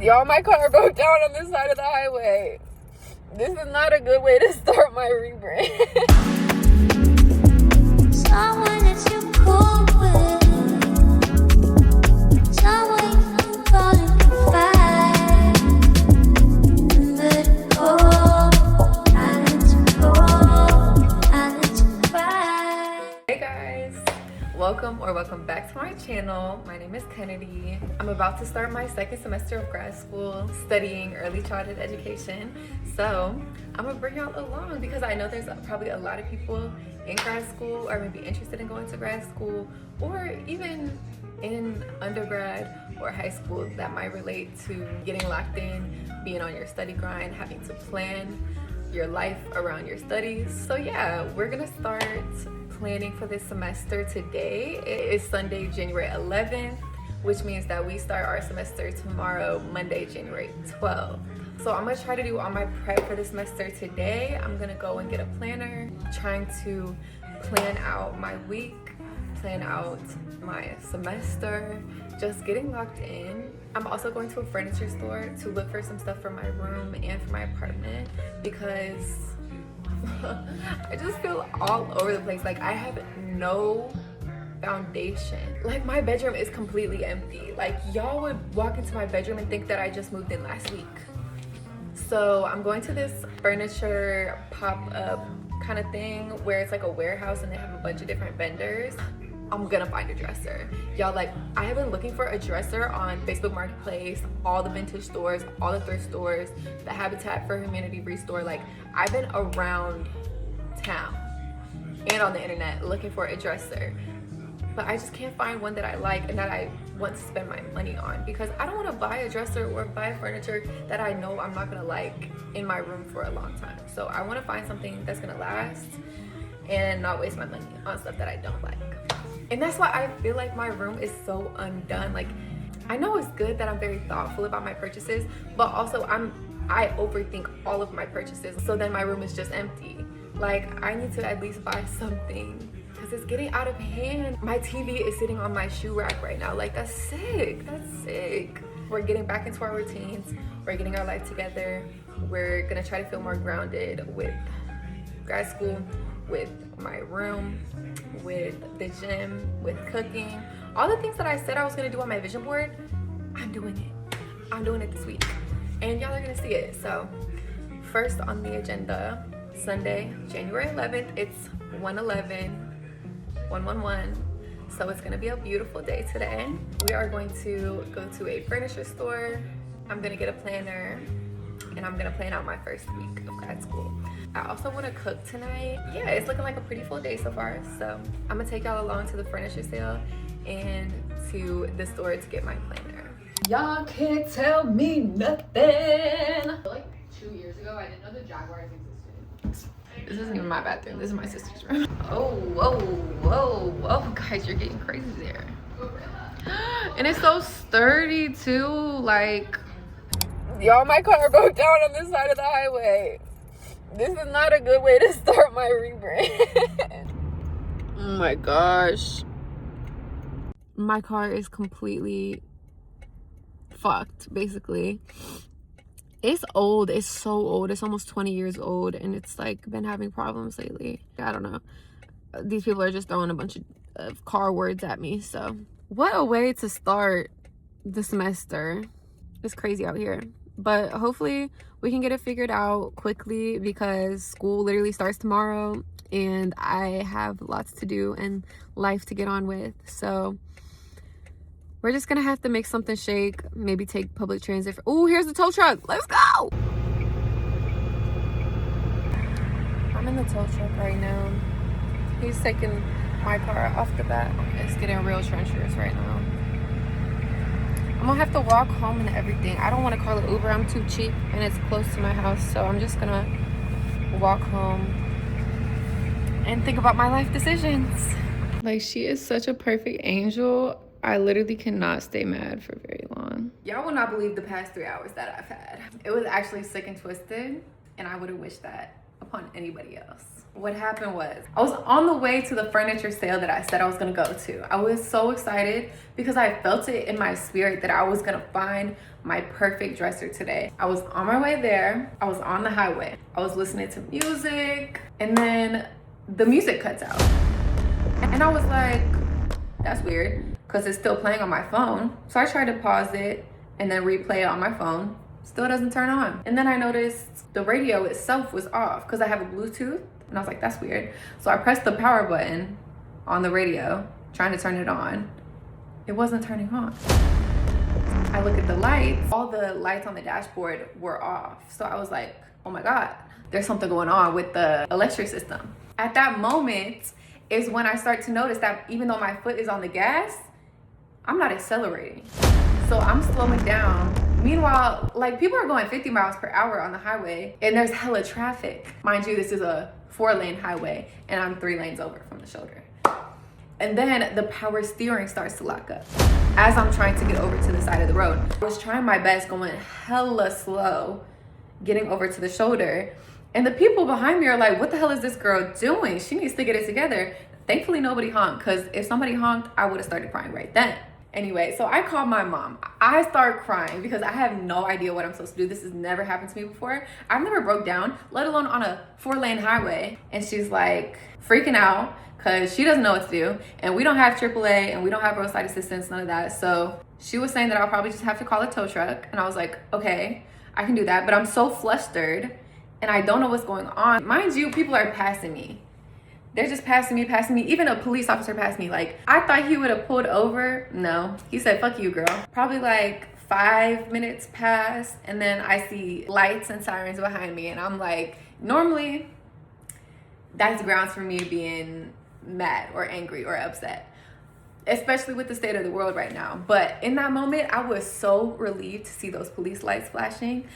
Y'all, my car broke down on this side of the highway. This is not a good way to start my rebrand. Someone that you cool with, someone you call it fight, but I let you go, I let you cry. Hey guys, welcome back to my channel. My name is Kennedy. I'm about to start my second semester of grad school studying early childhood education. So I'm gonna bring y'all along because I know there's probably a lot of people in grad school or maybe interested in going to grad school or even in undergrad or high school that might relate to getting locked in, being on your study grind, having to plan your life around your studies. So yeah, we're gonna start planning for this semester today. It is Sunday, January 11th, which means that we start our semester tomorrow, Monday, January 12th. So I'm gonna try to do all my prep for the semester today. I'm gonna go and get a planner, trying to plan out my week, plan out my semester, just getting locked in. I'm also going to a furniture store to look for some stuff for my room and for my apartment because I just feel all over the place. Like I have no foundation. Like my bedroom is completely empty. Like y'all would walk into my bedroom and think that I just moved in last week. So I'm going to this furniture pop-up kind of thing where it's like a warehouse and they have a bunch of different vendors. I'm gonna find a dresser. Y'all, like I have been looking for a dresser on Facebook Marketplace, all the vintage stores, all the thrift stores, the Habitat for Humanity Restore. Like I've been around town and on the internet looking for a dresser, but I just can't find one that I like and that I want to spend my money on because I don't want to buy a dresser or buy furniture that I know I'm not gonna like in my room for a long time. So I want to find something that's gonna last and not waste my money on stuff that I don't like. And that's why I feel like my room is so undone. Like I know it's good that I'm very thoughtful about my purchases, but also I overthink all of my purchases, so then my room is just empty. Like I need to at least buy something because it's getting out of hand. My TV is sitting on my shoe rack right now. Like that's sick. We're getting back into our routines. We're getting our life together. We're gonna try to feel more grounded with grad school, with my room, with the gym, with cooking. All the things that I said I was gonna do on my vision board, I'm doing it. I'm doing it this week. And y'all are gonna see it. So first on the agenda, Sunday, January 11th, it's 111. So it's gonna be a beautiful day today. We are going to go to a furniture store. I'm gonna get a planner and I'm gonna plan out my first week of grad school. I also wanna cook tonight. Yeah, it's looking like a pretty full day so far. So I'm gonna take y'all along to the furniture sale and to the store to get my planner. Y'all can't tell me nothing. Like 2 years ago, I didn't know the Jaguars existed. This isn't even my bathroom, this is my sister's room. Oh, whoa, guys, you're getting crazy there. And it's so sturdy too, like, y'all, my car broke down on this side of the highway. This is not a good way to start my rebrand. Oh my gosh. My car is completely fucked, basically. It's old. It's so old. It's almost 20 years old and it's like been having problems lately. I don't know. These people are just throwing a bunch of car words at me. So what a way to start the semester. It's crazy out here. But hopefully we can get it figured out quickly because school literally starts tomorrow and I have lots to do and life to get on with. So we're just gonna have to make something shake, maybe take public transit. Oh, here's the tow truck. Let's go. I'm in the tow truck right now. He's taking my car off the bat. It's getting real treacherous right now. I'm gonna have to walk home and everything. I don't want to call it Uber. I'm too cheap and it's close to my house. So I'm just gonna walk home and think about my life decisions. Like she is such a perfect angel. I literally cannot stay mad for very long. Y'all will not believe the past 3 hours that I've had. It was actually sick and twisted and I would have wished that upon anybody else. What happened was I was on the way to the furniture sale that I said I was gonna go to. I was so excited because I felt it in my spirit that I was gonna find my perfect dresser today. I was on my way there. I was on the highway. I was listening to music, and then the music cuts out. And I was like, that's weird, because it's still playing on my phone. So I tried to pause it and then replay it on my phone. Still doesn't turn on. And then I noticed the radio itself was off because I have a Bluetooth. And I was like, that's weird. So I pressed the power button on the radio, trying to turn it on. It wasn't turning on. I look at the lights. All the lights on the dashboard were off. So I was like, oh my God, there's something going on with the electric system. At that moment is when I start to notice that even though my foot is on the gas, I'm not accelerating. So I'm slowing down. Meanwhile, like, people are going 50 miles per hour on the highway and there's hella traffic. Mind you, this is a 4-lane highway and I'm 3 lanes over from the shoulder. And then the power steering starts to lock up as I'm trying to get over to the side of the road. I was trying my best, going hella slow, getting over to the shoulder. And the people behind me are like, what the hell is this girl doing? She needs to get it together. Thankfully, nobody honked, because if somebody honked, I would have started crying right then. Anyway, so I called my mom. I start crying because I have no idea what I'm supposed to do. This has never happened to me before. I've never broke down, let alone on a 4-lane highway. And she's like freaking out because she doesn't know what to do. And we don't have AAA and we don't have roadside assistance, none of that. So she was saying that I'll probably just have to call a tow truck. And I was like, okay, I can do that. But I'm so flustered and I don't know what's going on. Mind you, people are passing me. They're just passing me. Even a police officer passed me. Like, I thought he would have pulled over. No, he said, fuck you, girl. Probably like 5 minutes passed, and then I see lights and sirens behind me, and I'm like, normally that's grounds for me being mad or angry or upset, especially with the state of the world right now. But in that moment, I was so relieved to see those police lights flashing.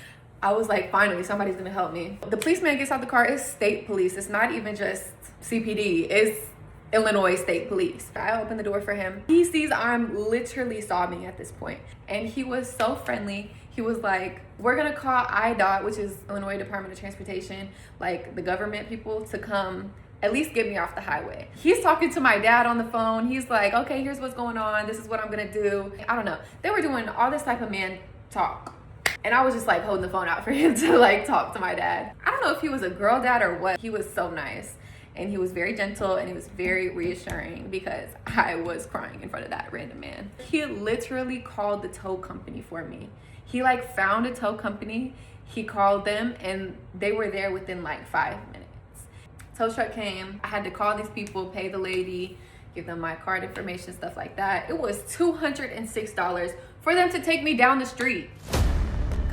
I was like, finally, somebody's gonna help me. The policeman gets out the car. It's state police. It's not even just CPD. It's Illinois State Police. I opened the door for him. He sees I'm literally sobbing at this point, and he was so friendly. He was like, we're gonna call IDOT, which is Illinois Department of Transportation, like the government people, to come at least get me off the highway. He's talking to my dad on the phone. He's like, okay, here's what's going on. This is what I'm gonna do. I don't know. They were doing all this type of man talk. And I was just like holding the phone out for him to like talk to my dad. I don't know if he was a girl dad or what. He was so nice. And he was very gentle and he was very reassuring because I was crying in front of that random man. He literally called the tow company for me. He like found a tow company, he called them, and they were there within like 5 minutes. Tow truck came, I had to call these people, pay the lady, give them my card information, stuff like that. It was $206 for them to take me down the street.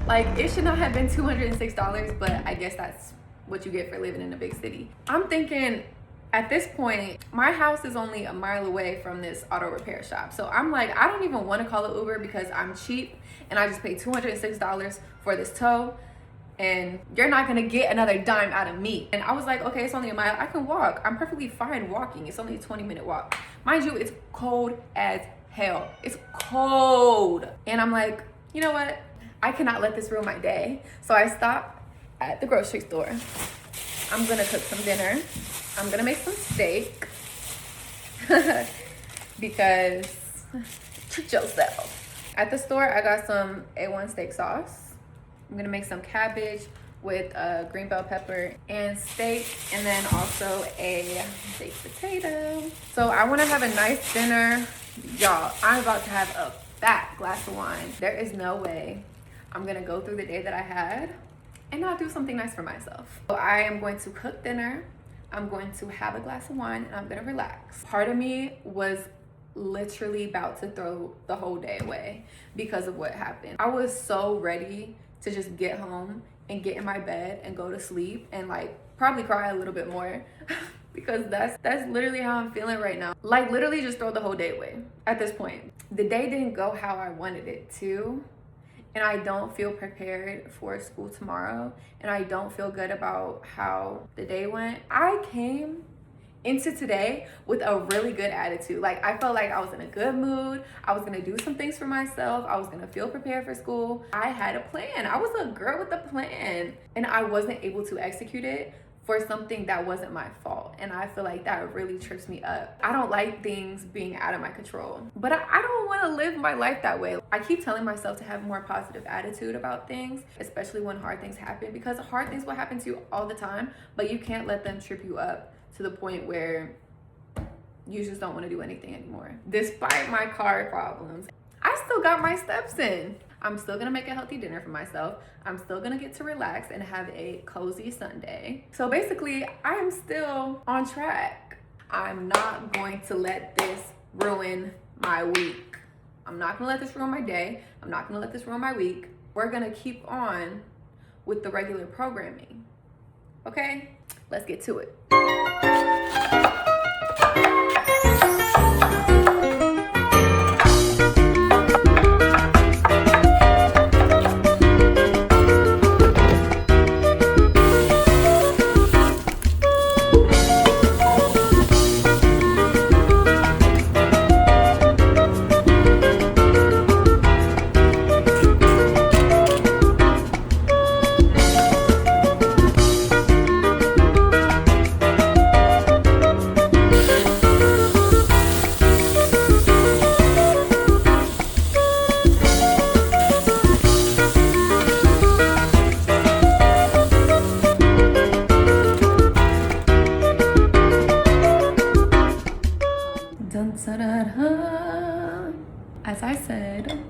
Like, it should not have been $206, but I guess that's what you get for living in a big city. I'm thinking, at this point, my house is only a mile away from this auto repair shop. So I'm like, I don't even want to call an Uber because I'm cheap and I just paid $206 for this tow, and you're not gonna get another dime out of me. And I was like, okay, it's only a mile. I can walk. I'm perfectly fine walking. It's only a 20-minute walk. Mind you, it's cold as hell. It's cold. And I'm like, you know what? I cannot let this ruin my day. So I stopped at the grocery store. I'm gonna cook some dinner. I'm gonna make some steak because treat yourself. At the store, I got some A1 steak sauce. I'm gonna make some cabbage with green bell pepper and steak, and then also a baked potato. So I wanna have a nice dinner. Y'all, I'm about to have a fat glass of wine. There is no way I'm gonna go through the day that I had and not do something nice for myself. So I am going to cook dinner, I'm going to have a glass of wine, and I'm gonna relax. Part of me was literally about to throw the whole day away because of what happened. I was so ready to just get home and get in my bed and go to sleep and like probably cry a little bit more because that's literally how I'm feeling right now. Like, literally just throw the whole day away at this point. The day didn't go how I wanted it to, and I don't feel prepared for school tomorrow, and I don't feel good about how the day went. I came into today with a really good attitude. Like, I felt like I was in a good mood. I was gonna do some things for myself. I was gonna feel prepared for school. I had a plan. I was a girl with a plan, and I wasn't able to execute it for something that wasn't my fault. And I feel like that really trips me up. I don't like things being out of my control, but I don't want to live my life that way. I keep telling myself to have a more positive attitude about things, especially when hard things happen, because hard things will happen to you all the time, but you can't let them trip you up to the point where you just don't want to do anything anymore. Despite my car problems, I still got my steps in. I'm still gonna make a healthy dinner for myself. I'm still gonna get to relax and have a cozy Sunday. So basically, I am still on track. I'm not going to let this ruin my week. I'm not gonna let this ruin my day. I'm not gonna let this ruin my week. We're gonna keep on with the regular programming. Okay? Let's get to it. As I said,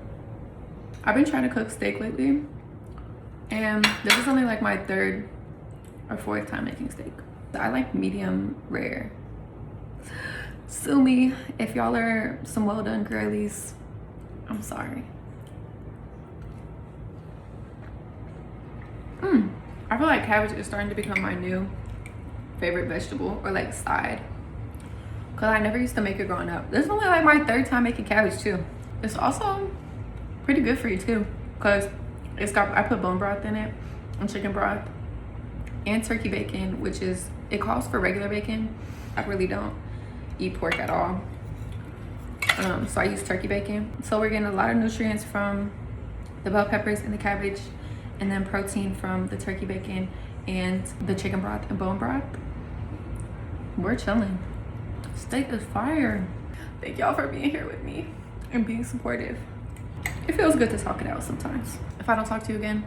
I've been trying to cook steak lately, and this is only like my third or fourth time making steak. I like medium rare. Sue me if y'all are some well done girlies. I'm sorry. I feel like cabbage is starting to become my new favorite vegetable, or like side, because I never used to make it growing up. This is only like my third time making cabbage too. It's also pretty good for you too, because it's got, I put bone broth in it and chicken broth and turkey bacon, which is, it calls for regular bacon. I really don't eat pork at all, so I use turkey bacon. So we're getting a lot of nutrients from the bell peppers and the cabbage, and then protein from the turkey bacon and the chicken broth and bone broth. We're chilling. Steak is fire. Thank y'all for being here with me and being supportive. It feels good to talk it out sometimes. If I don't talk to you again,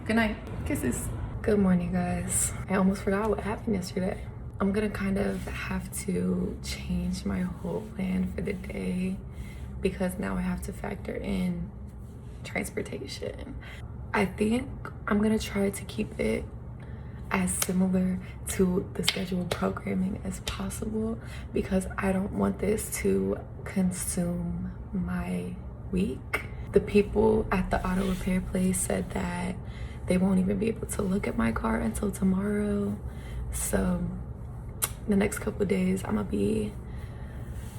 good night. Kisses. Good morning, guys. I almost forgot what happened yesterday. I'm gonna kind of have to change my whole plan for the day, because now I have to factor in transportation. I think I'm gonna try to keep it as similar to the scheduled programming as possible, because I don't want this to consume my week. The people at the auto repair place said that they won't even be able to look at my car until tomorrow. So the next couple of days I'm gonna be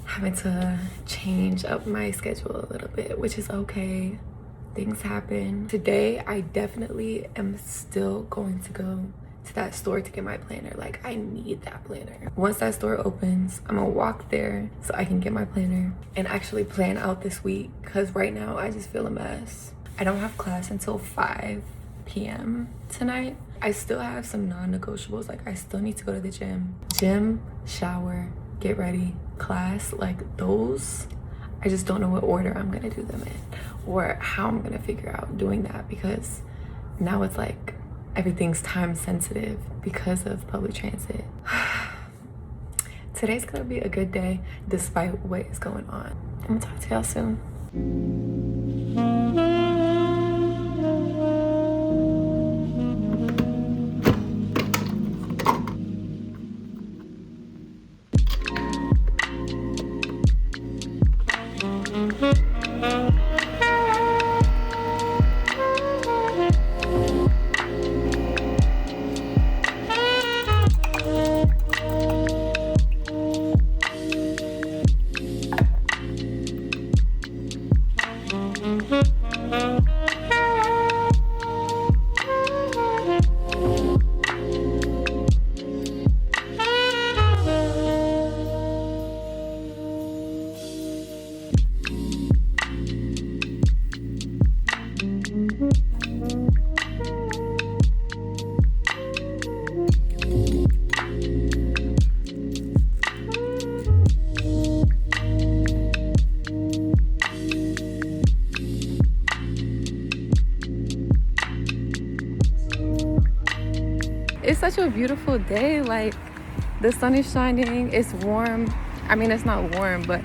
having to change up my schedule a little bit, which is okay. Things happen. Today I definitely am still going to go to that store to get my planner. Like, I need that planner. Once that store opens, I'm gonna walk there so I can get my planner and actually plan out this week, because right now I just feel a mess. I don't have class until 5 p.m. tonight. I still have some non-negotiables. Like, I still need to go to the gym, shower, get ready, class. Like, those, I just don't know what order I'm gonna do them in, or how I'm gonna figure out doing that, because now it's like everything's time sensitive because of public transit. Today's gonna be a good day despite what is going on. I'm gonna talk to y'all soon. It's such a beautiful day. Like, the sun is shining, it's warm. I mean, it's not warm, but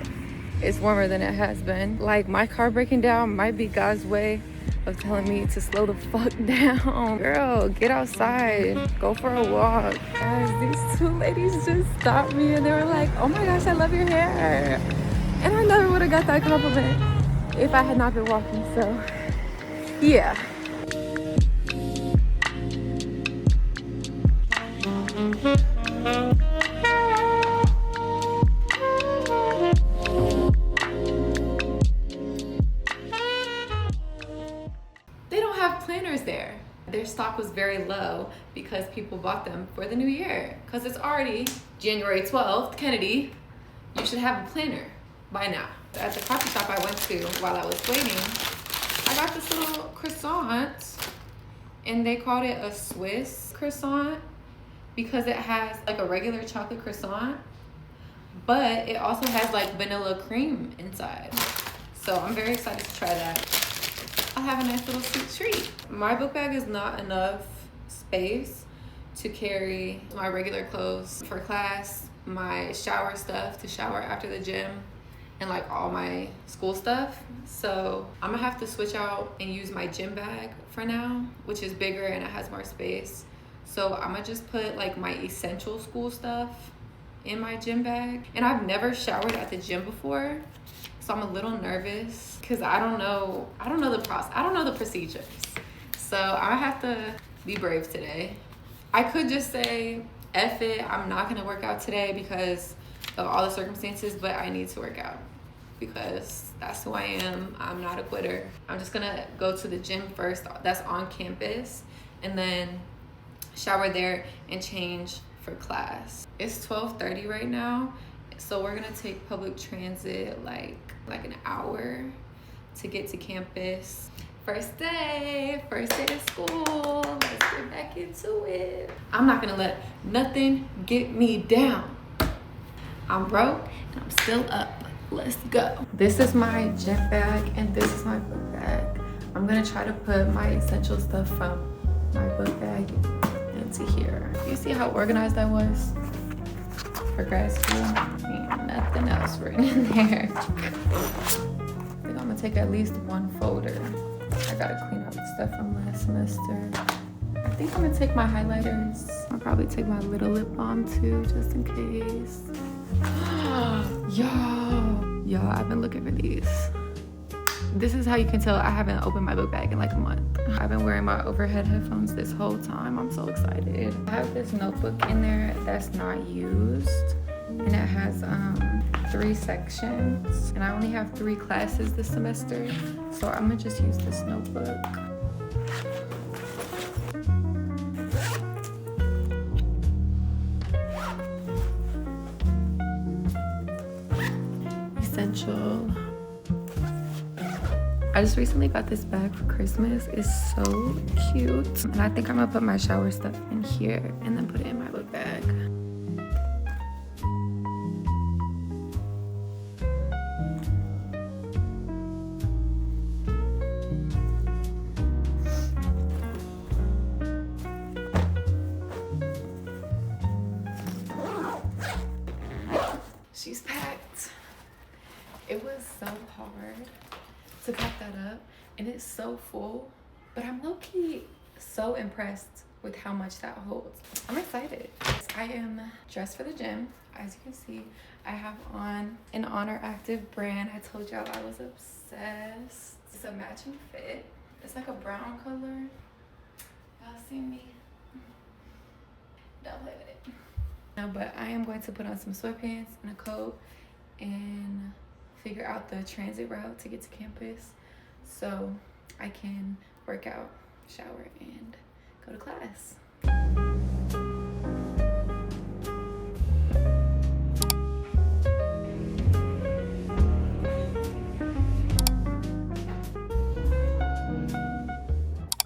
it's warmer than it has been. Like, my car breaking down might be God's way of telling me to slow the fuck down. Girl, get outside, go for a walk. Guys, these two ladies just stopped me and they were like, oh my gosh, I love your hair. And I never would have got that compliment if I had not been walking, so yeah. They don't have planners there. Their stock was very low because people bought them for the new year. Because it's already January 12th, Kennedy. You should have a planner by now. At the coffee shop I went to while I was waiting, I got this little croissant and they called it a Swiss croissant because it has like a regular chocolate croissant, but it also has like vanilla cream inside. So I'm very excited to try that. I'll have a nice little sweet treat. My book bag is not enough space to carry my regular clothes for class, my shower stuff to shower after the gym, and like all my school stuff. So I'm gonna have to switch out and use my gym bag for now, which is bigger and it has more space. So I'm gonna just put like my essential school stuff in my gym bag. And I've never showered at the gym before, so I'm a little nervous because I don't know the process. I don't know the procedures. So I have to be brave today. I could just say, F it, I'm not gonna work out today because of all the circumstances, but I need to work out because that's who I am. I'm not a quitter. I'm just gonna go to the gym first that's on campus and then shower there and change for class. It's 12:30 right now, so we're gonna take public transit like an hour to get to campus. First day of school. Let's get back into it. I'm not gonna let nothing get me down. I'm broke and I'm still up. Let's go. This is my gym bag and this is my book bag. I'm gonna try to put my essential stuff from my book bag into here. You see how organized I was for grad school? Ain't nothing else written in there. I think I'm gonna take at least one folder. I gotta clean up stuff from last semester. I think I'm gonna take my highlighters. I'll probably take my little lip balm too, just in case. Y'all, I've been looking for these. This is how you can tell I haven't opened my book bag in like a month. I've been wearing my overhead headphones this whole time. I'm so excited. I have this notebook in there that's not used, and it has 3 sections, and I only have 3 classes this semester, so I'm gonna just use this notebook. Essential. I just recently got this bag for Christmas. It's so cute. And I think I'm gonna put my shower stuff in here and then put it in my book bag. She's packed. It was so hard to pack that up and it's so full, but I'm low-key so impressed with how much that holds. I'm excited. I am dressed for the gym. As you can see, I have on an Honor Active brand. I told y'all I was obsessed. It's a matching fit. It's like a brown color. Y'all see me? Don't play with it. No, but I am going to put on some sweatpants and a coat and figure out the transit route to get to campus so I can work out, shower, and go to class.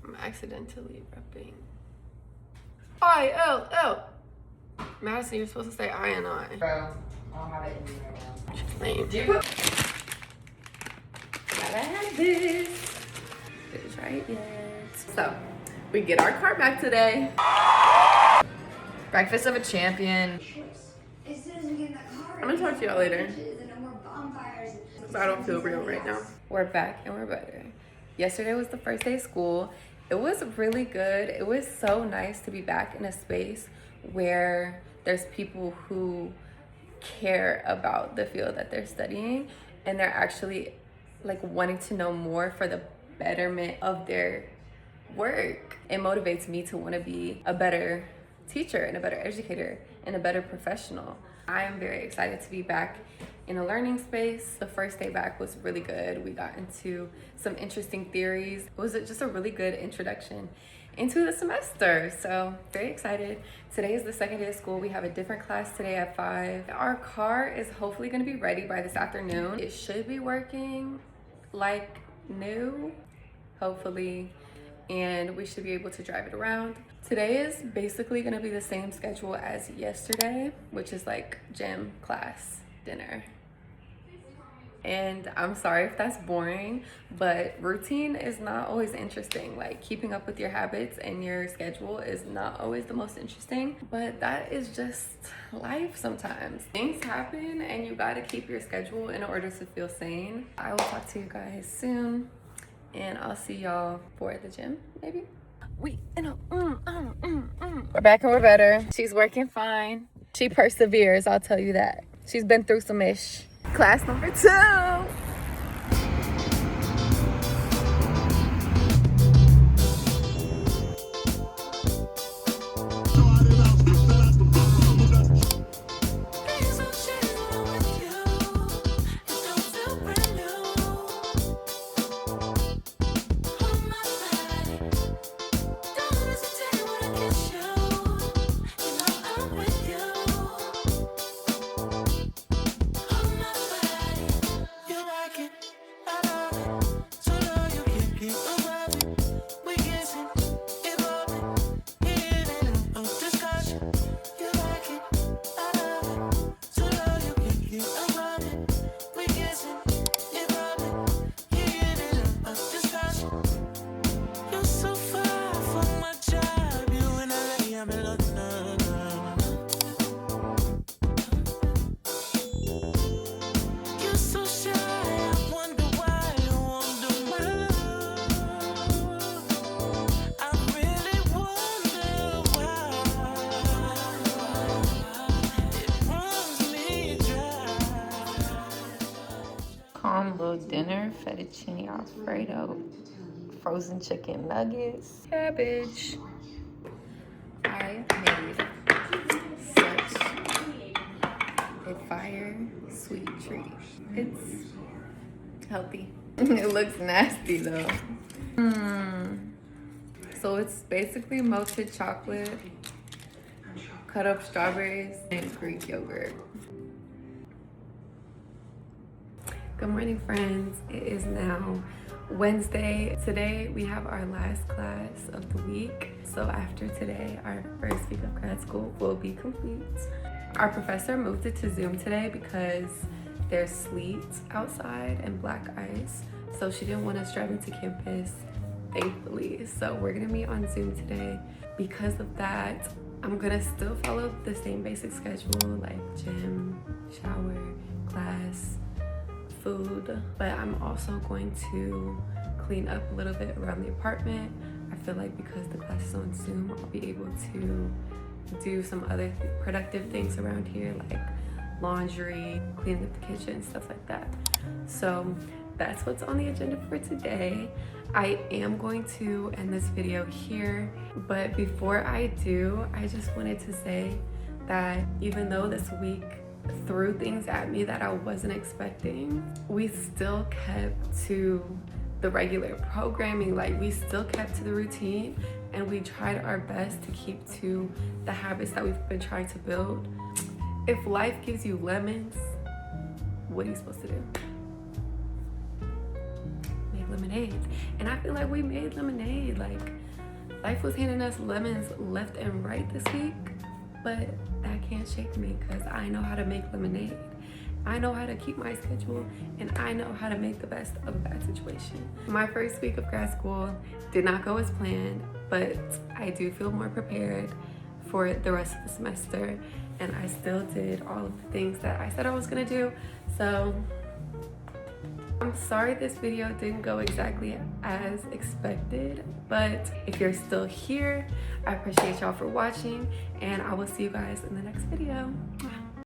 I'm accidentally repping ILL. Madison, you're supposed to say I and I. Bro, I don't have it in there now. Lame. Gotta have this. It is right yet. So, we get our car back today. Breakfast of a champion. As soon as we get in that car, I'm gonna talk to y'all later. and no more bonfires. Because I don't feel real right now. We're back and we're better. Yesterday was the first day of school. It was really good. It was so nice to be back in a space where there's people who care about the field that they're studying and they're actually like wanting to know more for the betterment of their work. It motivates me to want to be a better teacher and a better educator and a better professional. I am very excited to be back in a learning space. The first day back was really good. We got into some interesting theories. It was just a really good introduction into the semester. So very excited. Today is the second day of school. We have a different class today at 5. Our car is hopefully gonna be ready by this afternoon. It should be working like new, hopefully, and we should be able to drive it around. Today is basically gonna be the same schedule as yesterday, which is like gym, class, dinner. And I'm sorry if that's boring, but routine is not always interesting. Like keeping up with your habits and your schedule is not always the most interesting, but that is just life sometimes. Things happen and you gotta keep your schedule in order to feel sane. I will talk to you guys soon and I'll see y'all for the gym, maybe. We're back and we're better. She's working fine. She perseveres, I'll tell you that. She's been through some ish. Class number 2. Calm little dinner, fettuccine alfredo, frozen chicken nuggets, cabbage. I made such a fire sweet treat. It's healthy. It looks nasty though. So it's basically melted chocolate, cut up strawberries, and Greek yogurt. Good morning, friends. It is now Wednesday. Today we have our last class of the week. So after today, our first week of grad school will be complete. Our professor moved it to Zoom today because there's sleet outside and black ice. So she didn't want us driving to campus, thankfully. So we're gonna meet on Zoom today. Because of that, I'm gonna still follow the same basic schedule, like gym, shower, class, food, but I'm also going to clean up a little bit around the apartment. I feel like because the class is on Zoom, I'll be able to do some other productive things around here, like laundry, cleaning up the kitchen, stuff like that. So that's what's on the agenda for today. I am going to end this video here, but before I do, I just wanted to say that even though this week threw things at me that I wasn't expecting, we still kept to the regular programming. Like we still kept to the routine and we tried our best to keep to the habits that we've been trying to build. If life gives you lemons, what are you supposed to do? Make lemonade. And I feel like we made lemonade. Like life was handing us lemons left and right this week, but that can't shake me because I know how to make lemonade. I know how to keep my schedule and I know how to make the best of a bad situation. My first week of grad school did not go as planned, but I do feel more prepared for the rest of the semester, and I still did all of the things that I said I was gonna do. So I'm sorry this video didn't go exactly as expected, but if you're still here, I appreciate y'all for watching, and I will see you guys in the next video.